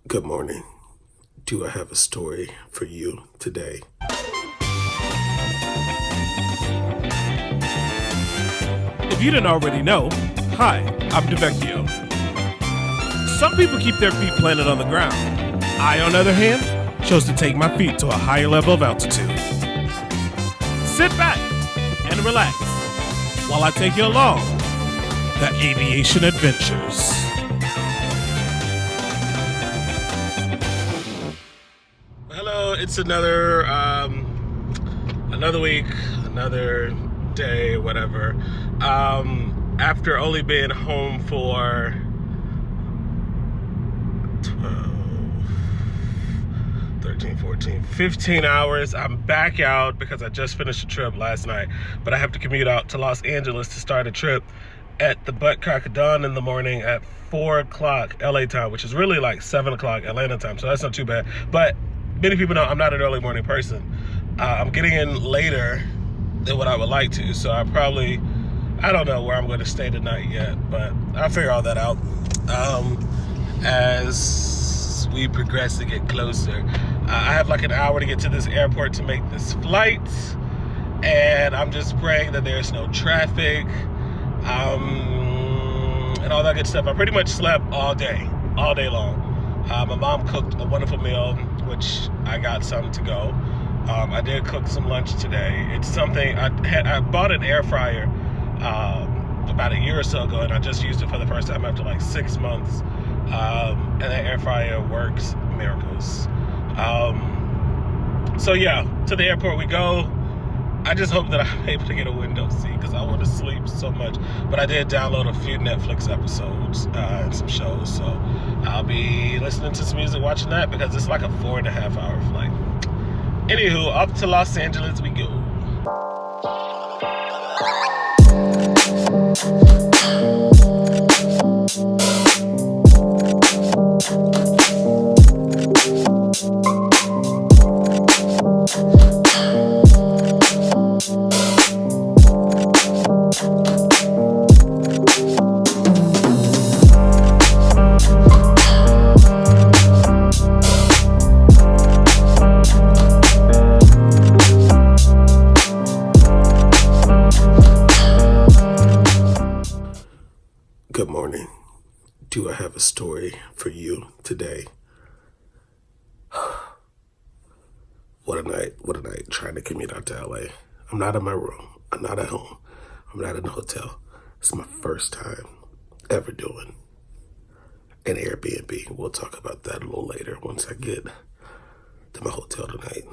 Good morning. Do I have a story for you today? If you didn't already know, hi, I'm DeVikeo. Some people keep their feet planted on the ground. I, on the other hand, chose to take my feet to a higher level of altitude. Sit back and relax while I take you along the Aviation Adventures. Hello, it's another week, another day, whatever. After only being home for 15 hours, I'm back out because I just finished a trip last night, but I have to commute out to Los Angeles to start a trip at the butt crack of dawn in the morning at 4 o'clock LA time, which is really like 7 o'clock Atlanta time, so that's not too bad. But many people know I'm not an early morning person. I'm getting in later than what I would like to, so I don't know where I'm going to stay tonight yet, but I'll figure all that out as we progress to get closer. I have like an hour to get to this airport to make this flight, and I'm just praying that there's no traffic and all that good stuff. I pretty much slept all day long. My mom cooked a wonderful meal, which I got some to go. I did cook some lunch today. It's something I bought an air fryer about a year or so ago, and I just used it for the first time after like 6 months. And that air fryer works miracles. So yeah, to the airport we go. I just hope that I'm able to get a window seat because I want to sleep so much. But I did download a few Netflix episodes and some shows, so I'll be listening to some music, watching that, because it's like a 4.5 hour flight. Anywho, up to Los Angeles we go. Good morning. Do I have a story for you today? What a night trying to commute out to LA. I'm not in my room. I'm not at home. I'm not in a hotel. It's my first time ever doing an Airbnb. We'll talk about that a little later once I get to my hotel tonight.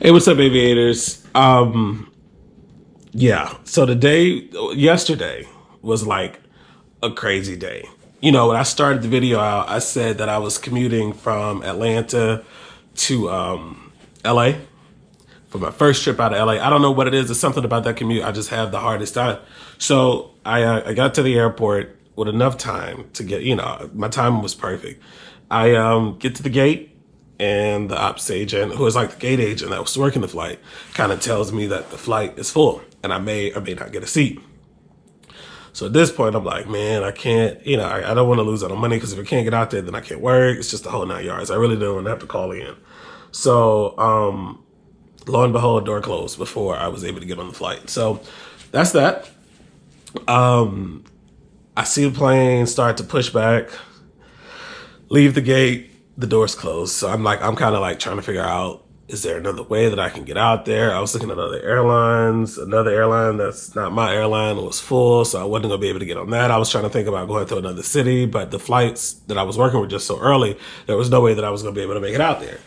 Hey, what's up, aviators? Yeah, so yesterday was like a crazy day. You know, when I started the video out, I said that I was commuting from Atlanta to LA for my first trip out of LA. I don't know what it is. It's something about that commute. I just have the hardest time. So I got to the airport with enough time to get, my time was perfect. I get to the gate, and the ops agent, who is like the gate agent that was working the flight, kind of tells me that the flight is full and I may or may not get a seat. So at this point, I'm like, man, I can't, I don't want to lose out on money, because if I can't get out there, then I can't work. It's just a whole 9 yards. I really don't want to have to call in. So lo and behold, door closed before I was able to get on the flight. So that's that. I see the plane start to push back, leave the gate, the door's closed. So I'm kind of like trying to figure out, is there another way that I can get out there? I was looking at other airlines. Another airline that's not my airline was full, so I wasn't going to be able to get on that. I was trying to think about going to another city, but the flights that I was working were just so early, there was no way that I was going to be able to make it out there.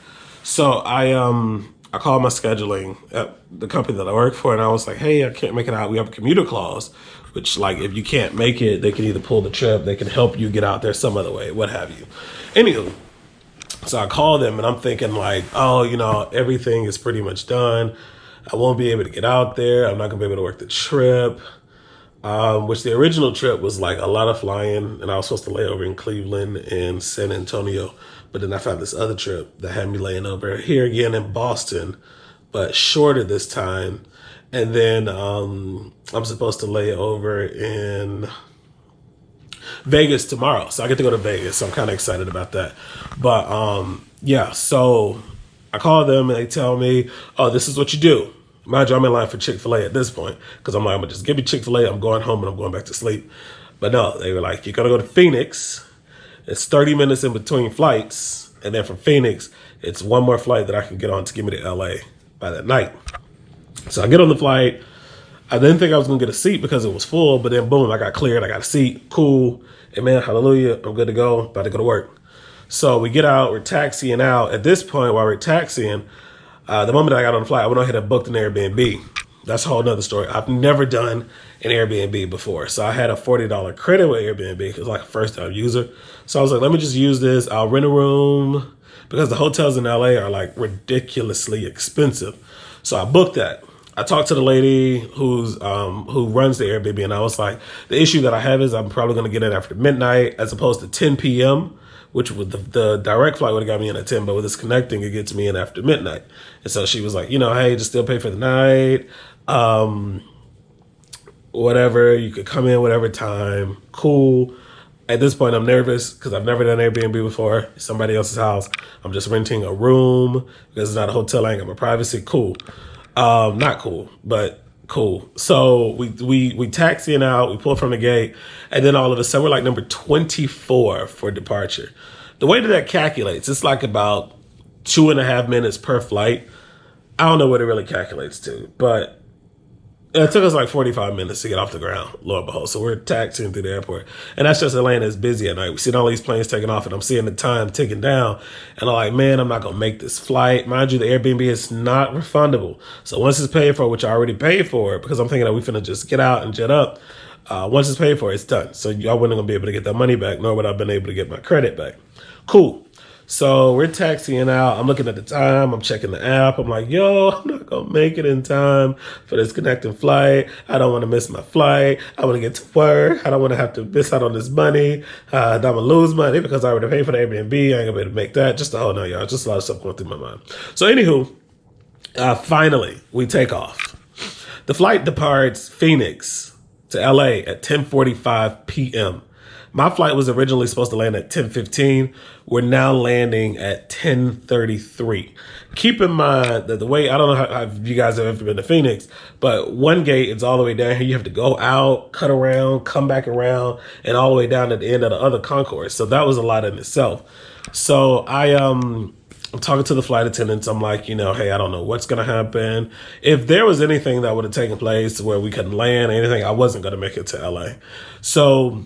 So I called my scheduling at the company that I work for, and I was like, hey, I can't make it out. We have a commuter clause, which, like, if you can't make it, they can either pull the trip, they can help you get out there some other way, what have you. Anywho, so I called them, and I'm thinking, like, oh, everything is pretty much done. I won't be able to get out there. I'm not going to be able to work the trip, which the original trip was, like, a lot of flying, and I was supposed to lay over in Cleveland and San Antonio. But then I found this other trip that had me laying over here again in Boston, but shorter this time. And then I'm supposed to lay over in Vegas tomorrow. So I get to go to Vegas. So I'm kind of excited about that. But yeah, so I call them and they tell me, oh, this is what you do. Mind you, I'm in line for Chick-fil-A at this point because I'm like, I'm going to just give me Chick-fil-A. I'm going home and I'm going back to sleep. But no, they were like, you're going to go to Phoenix. It's 30 minutes in between flights. And then from Phoenix, it's one more flight that I can get on to get me to LA by that night. So I get on the flight. I didn't think I was going to get a seat because it was full. But then, boom, I got cleared. I got a seat. Cool. Amen. Hallelujah. I'm good to go. About to go to work. So we get out. We're taxiing out. At this point, while we're taxiing, the moment I got on the flight, I went ahead and booked an Airbnb. That's a whole nother story. I've never done an Airbnb before. So I had a $40 credit with Airbnb because like a first time user. So I was like, let me just use this. I'll rent a room because the hotels in LA are like ridiculously expensive. So I booked that. I talked to the lady who runs the Airbnb, and I was like, the issue that I have is I'm probably going to get in after midnight as opposed to 10 p.m., which with the direct flight would have got me in at 10, but with this connecting, it gets me in after midnight. And so she was like, hey, just still pay for the night. Whatever, you could come in whatever time. Cool. At this point, I'm nervous because I've never done Airbnb before. It's somebody else's house. I'm just renting a room because it's not a hotel. I ain't got my privacy. Cool. Not cool, but cool. So we taxiing out, we pull from the gate, and then all of a sudden we're like number 24 for departure. The way that calculates, it's like about 2.5 minutes per flight. I don't know what it really calculates to, but it took us like 45 minutes to get off the ground, lo and behold. So we're taxiing through the airport. And that's just Atlanta is busy at night. We've seen all these planes taking off, and I'm seeing the time ticking down. And I'm like, man, I'm not going to make this flight. Mind you, the Airbnb is not refundable. So once it's paid for, which I already paid for, because I'm thinking that we finna just get out and jet up. Once it's paid for, it's done. So I wasn't going to be able to get that money back, nor would I have been able to get my credit back. Cool. So we're taxiing out. I'm looking at the time. I'm checking the app. I'm like, yo, I'm not going to make it in time for this connecting flight. I don't want to miss my flight. I want to get to work. I don't want to have to miss out on this money. I'm going to lose money because I already paid for the Airbnb. I ain't going to be able to make that. Just a whole no, y'all. Just a lot of stuff going through my mind. So anywho, finally, we take off. The flight departs Phoenix to LA at 10:45 p.m. My flight was originally supposed to land at 10:15. We're now landing at 10:33. Keep in mind that the way, I don't know how you guys have ever been to Phoenix, but one gate is all the way down here. You have to go out, cut around, come back around, and all the way down at the end of the other concourse. So that was a lot in itself. So I'm talking to the flight attendants. I'm like, hey, I don't know what's going to happen. If there was anything that would have taken place where we couldn't land, anything, I wasn't going to make it to LA. So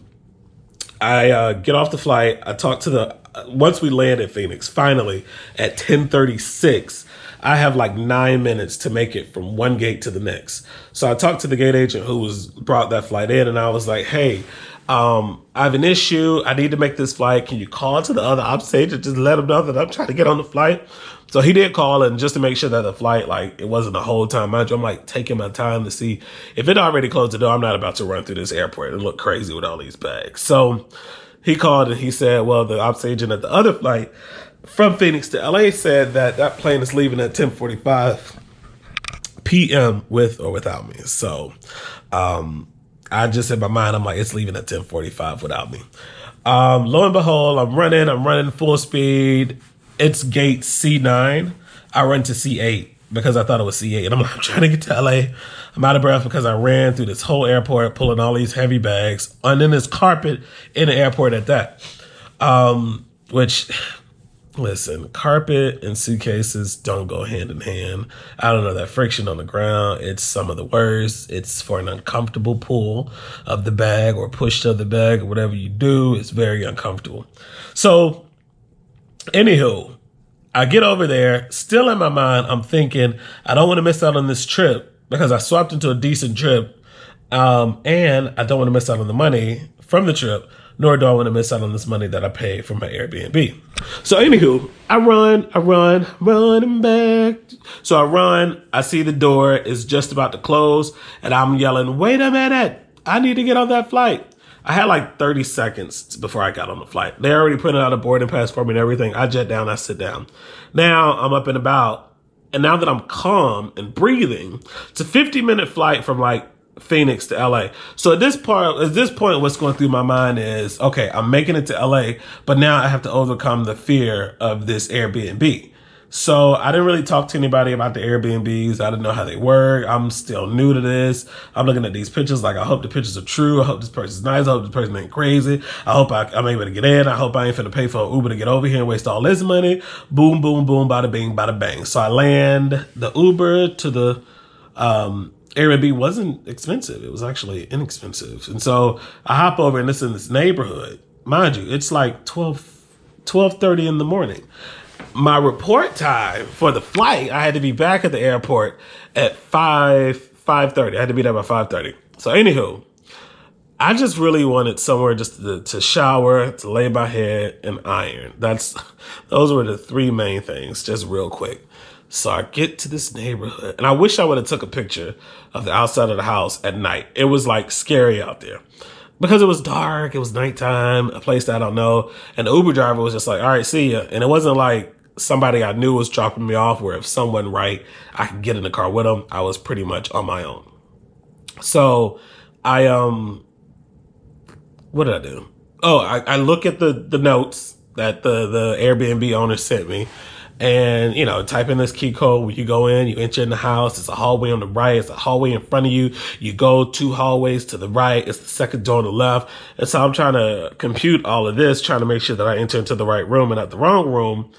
I get off the flight. I talk to once we land at Phoenix, finally at 10:36, I have like 9 minutes to make it from one gate to the next. So I talked to the gate agent who brought that flight in, and I was like, hey, I have an issue. I need to make this flight. Can you call to the other ops agent? Just let them know that I'm trying to get on the flight. So he did call, and just to make sure that the flight, like, it wasn't the whole time. Mind you, I'm like taking my time to see if it already closed the door. I'm not about to run through this airport and look crazy with all these bags. So he called and he said, well, the ops agent at the other flight from Phoenix to LA said that plane is leaving at 10:45 p.m. with or without me. So I just in my mind, I'm like, it's leaving at 10:45 without me. Lo and behold, I'm running full speed. It's gate C9. I run to C8. because I thought it was C8. And I'm like, I'm trying to get to LA. I'm out of breath because I ran through this whole airport, pulling all these heavy bags. And then there's carpet in the airport at that. Which, listen, carpet and suitcases don't go hand in hand. I don't know, that friction on the ground, it's some of the worst. It's for an uncomfortable pull of the bag or push of the bag or whatever you do. It's very uncomfortable. So, anywho, I get over there, still in my mind, I'm thinking, I don't want to miss out on this trip because I swapped into a decent trip, and I don't want to miss out on the money from the trip, nor do I want to miss out on this money that I paid for my Airbnb. So anywho, I run, running back. So I run, I see the door is just about to close, and I'm yelling, wait a minute, I need to get on that flight. I had like 30 seconds before I got on the flight. They already printed out a boarding pass for me and everything. I jet down, I sit down. Now I'm up and about. And now that I'm calm and breathing, it's a 50-minute flight from like Phoenix to LA. So at this point, what's going through my mind is, okay, I'm making it to LA, but now I have to overcome the fear of this Airbnb. So I didn't really talk to anybody about the Airbnbs. I didn't know how they work. I'm still new to this. I'm looking at these pictures like, I hope the pictures are true. I hope this person's nice. I hope this person ain't crazy. I hope I'm able to get in. I hope I ain't finna pay for an Uber to get over here and waste all this money. Boom, boom, boom, bada bing, bada bang. So I land. The Uber to the Airbnb wasn't expensive. It was actually inexpensive. And so I hop over, and it's in this neighborhood. Mind you, it's like 12:30 in the morning. My report time for the flight, I had to be back at the airport at 5:30. I had to be there by 5:30. So anywho, I just really wanted somewhere just to shower, to lay my head, and iron. Those were the three main things, just real quick. So I get to this neighborhood, and I wish I would have took a picture of the outside of the house at night. It was like scary out there because it was dark. It was nighttime, a place that I don't know. And the Uber driver was just like, all right, see ya. And it wasn't like somebody I knew was dropping me off where if someone right, I could get in the car with them. I was pretty much on my own. So I, what did I do? Oh, I look at the notes that the Airbnb owner sent me. And, you know, type in this key code. When you go in, you enter in the house. It's a hallway on the right. It's a hallway in front of you. You go 2 hallways to the right. It's the second door on the left. And so I'm trying to compute all of this, trying to make sure that I enter into the right room and not the wrong room.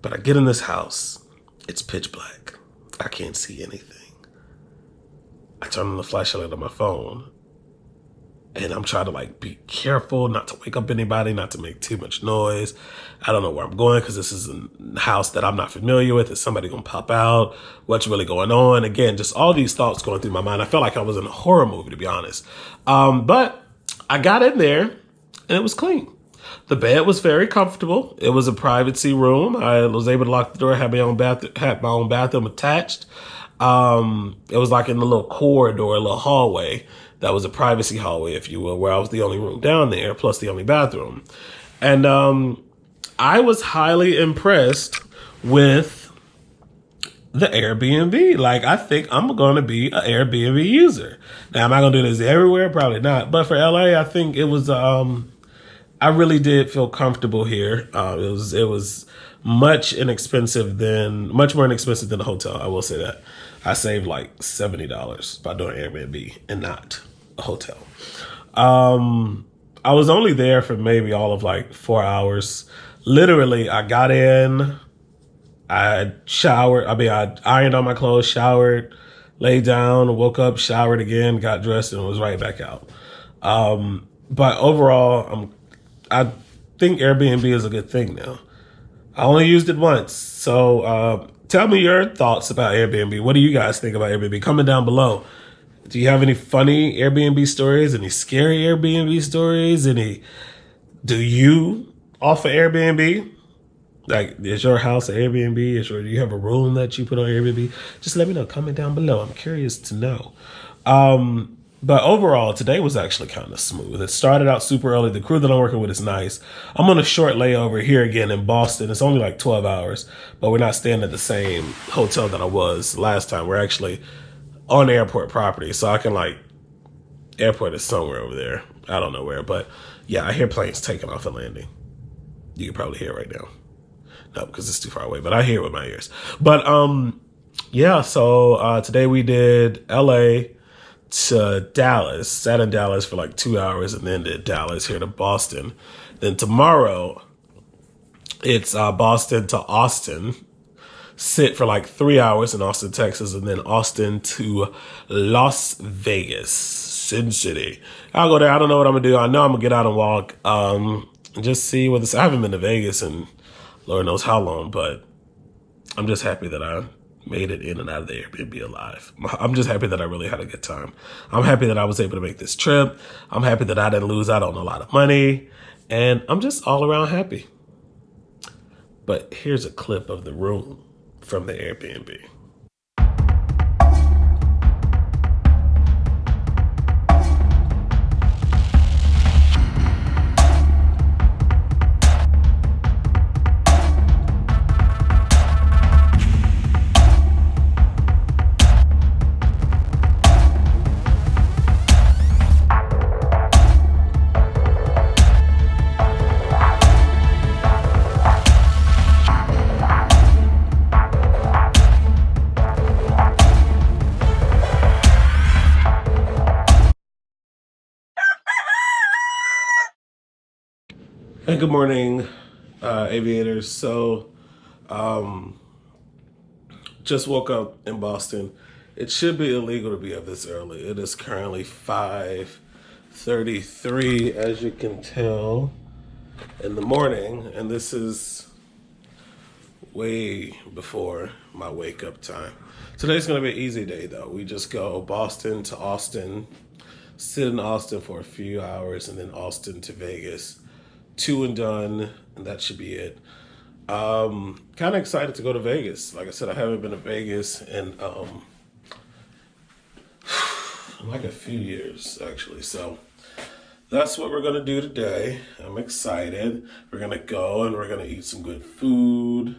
But I get in this house. It's pitch black. I can't see anything. I turn on the flashlight on my phone. And I'm trying to like be careful not to wake up anybody, not to make too much noise. I don't know where I'm going because this is a house that I'm not familiar with. Is somebody going to pop out? What's really going on? Again, just all these thoughts going through my mind. I felt like I was in a horror movie, to be honest. But I got in there and it was clean. The bed was very comfortable. It was a privacy room. I was able to lock the door, had my own bathroom attached. It was like in the little corridor, a little hallway. That was a privacy hallway, if you will, where I was the only room down there, plus the only bathroom. And I was highly impressed with the Airbnb. Like, I think I'm going to be an Airbnb user. Now, am I going to do this everywhere? Probably not. But for LA, I think it was, I really did feel comfortable here. It was much more inexpensive than a hotel. I will say that. I saved like $70 by doing Airbnb and not a hotel. I was only there for maybe all of like 4 hours. Literally, I got in, I showered. I ironed all my clothes, showered, laid down, woke up, showered again, got dressed, and was right back out. But overall, I think Airbnb is a good thing now. I only used it once. So tell me your thoughts about Airbnb. What do you guys think about Airbnb? Comment down below. Do you have any funny Airbnb stories? Any scary Airbnb stories? Do you offer Airbnb? Like, is your house an Airbnb? Do you have a room that you put on Airbnb? Just let me know. Comment down below. I'm curious to know. But overall, today was actually kind of smooth. It started out super early. The crew that I'm working with is nice. I'm on a short layover here again in Boston. It's only like 12 hours, but we're not staying at the same hotel that I was last time. We're actually on airport property. So I can airport is somewhere over there. I don't know where, but yeah, I hear planes taking off and landing. You can probably hear it right now. No, because it's too far away, but I hear it with my ears. But yeah, so today we did LA to Dallas, sat in Dallas for like 2 hours, and then did Dallas here to Boston. Then tomorrow, it's Boston to Austin, sit for like 3 hours in Austin, Texas, and then Austin to Las Vegas, Sin City. I'll go there. I don't know what I'm gonna do. I know I'm gonna get out and walk, and just see what this. I haven't been to Vegas in Lord knows how long, but I'm just happy that I made it in and out of the Airbnb alive. I'm just happy that I really had a good time. I'm happy that I was able to make this trip. I'm happy that I didn't lose out on a lot of money, and I'm just all around happy. But here's a clip of the room from the Airbnb. Hey, good morning, aviators. So, just woke up in Boston. It should be illegal to be up this early. It is currently 5:33, as you can tell, in the morning, and this is way before my wake up time. Today's gonna be an easy day though. We just go Boston to Austin, sit in Austin for a few hours, and then Austin to Vegas. 2 and done, and that should be it. Kind of excited to go to Vegas. Like I said, I haven't been to Vegas in like a few years actually. So that's what we're gonna do today. I'm excited. We're gonna go and we're gonna eat some good food.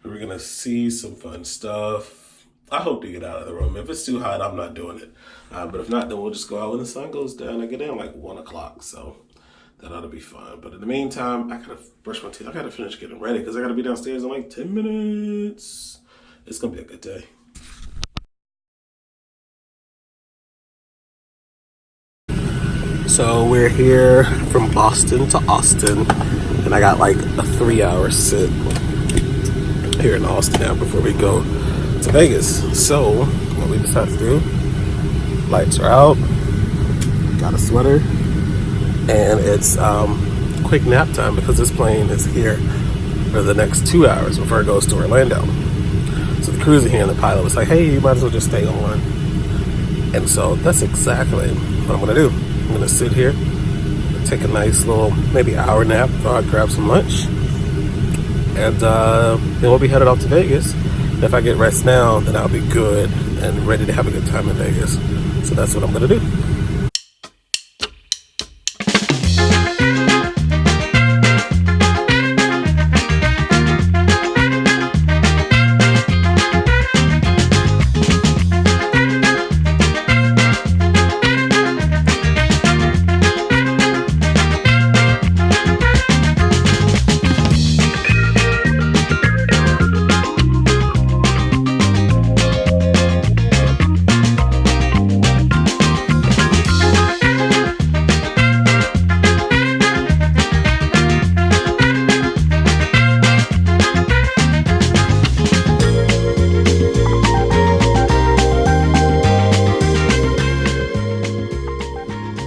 And we're gonna see some fun stuff. I hope to get out of the room. If it's too hot, I'm not doing it. But if not, then we'll just go out when the sun goes down. I get in like 1 o'clock, so that ought to be fun. But in the meantime, I gotta brush my teeth. I gotta finish getting ready because I gotta be downstairs in like 10 minutes. It's gonna be a good day. So we're here from Boston to Austin, and I got like a 3-hour sit here in Austin now before we go to Vegas. So what we decided to do, lights are out, got a sweater, and it's quick nap time because this plane is here for the next 2 hours before it goes to Orlando. So the crew's here and the pilot was like, hey, you might as well just stay on. And so that's exactly what I'm gonna do. I'm gonna sit here, take a nice little maybe hour nap, thought I'd grab some lunch, and then we'll be headed off to Vegas. If I get rest now, then I'll be good and ready to have a good time in Vegas. So that's what I'm gonna do.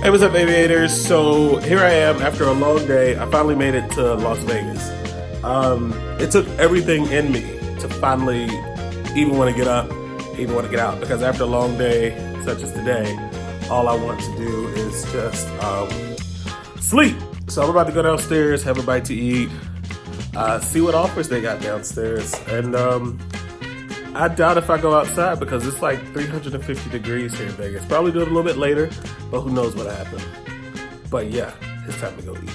Hey, what's up, aviators? So here I am after a long day. I finally made it to Las Vegas. It took everything in me to finally even want to get up, even want to get out, because after a long day such as today, all I want to do is just sleep. So I'm about to go downstairs, have a bite to eat, see what offers they got downstairs, and I doubt if I go outside because it's like 350 degrees here in Vegas. Probably do it a little bit later, but who knows what'll happen. But yeah, it's time to go eat.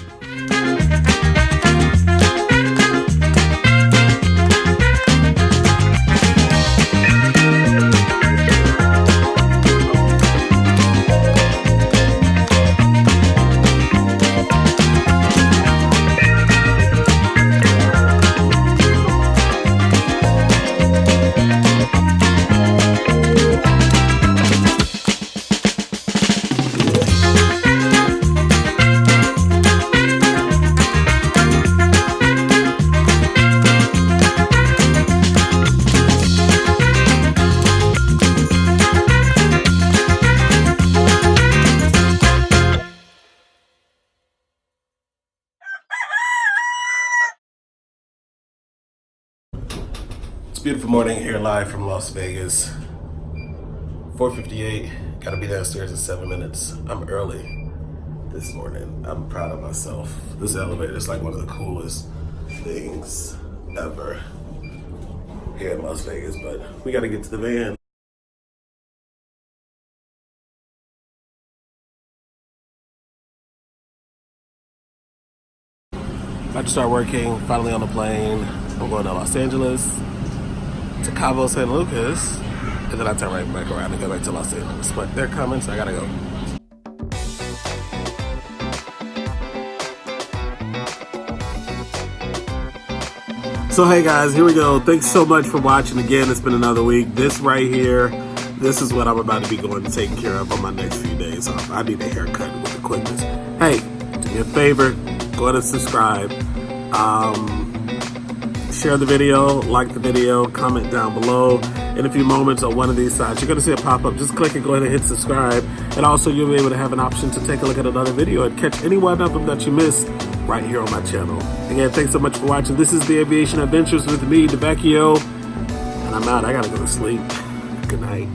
beautiful morning here live from Las Vegas. 4:58. Gotta be downstairs in 7 minutes. I'm early this morning. I'm proud of myself. This elevator is like one of the coolest things ever here in Las Vegas, but we gotta get to the van. About to start working, finally on the plane. I'm going to Los Angeles, to Cabo San Lucas, and then I turn right back around and go back to Los Angeles. But they're coming, so I gotta go. So hey guys, here we go. Thanks so much for watching again. It's been another week. This right here, this is what I'm about to be going to take care of on my next few days off. I need a haircut with the quickness. Hey, do me a favor, go ahead and subscribe. Share the video, like the video, comment down below. In a few moments on one of these sides, you're gonna see a pop-up. Just click it, go ahead and hit subscribe. And also you'll be able to have an option to take a look at another video and catch any one of them that you missed right here on my channel. Again, thanks so much for watching. This is the Aviation Adventures with me, DeVikeo. And I'm out, I gotta go to sleep. Good night.